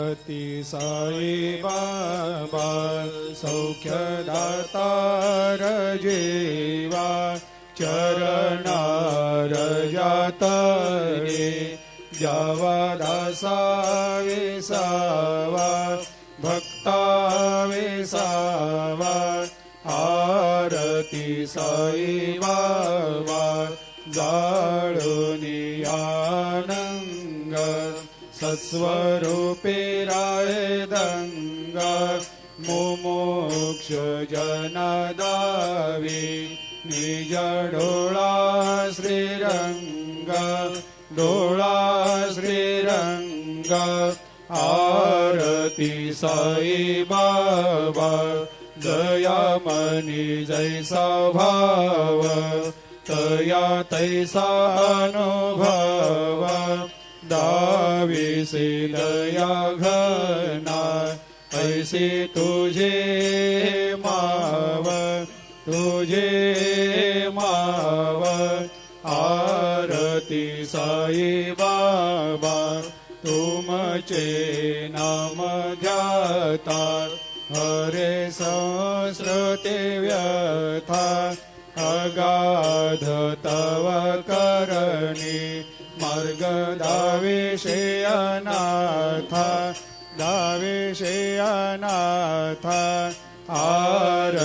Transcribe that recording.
ती साई बाबा सौख्यदातार जीवा चरणार जातरे जावा दासा विसावा भक्ता विसावा आरती साई बाबा जाळुनी आनंग सत्स्वरूपे राय दंग मुमुक्ष जनदावी निज डोळा श्रीरंग डोळा श्रीरंग आरती साई बाबा दयामनी जैसा भाव तया तैसा अनुभव दाविसे दया घना ऐसे तुझे माव आरती साई बाबा तुमचे नाम ध्याता हरे संस्कृते व्यथा अगाध तव करणी मार्ग दाविषे अनाथा आर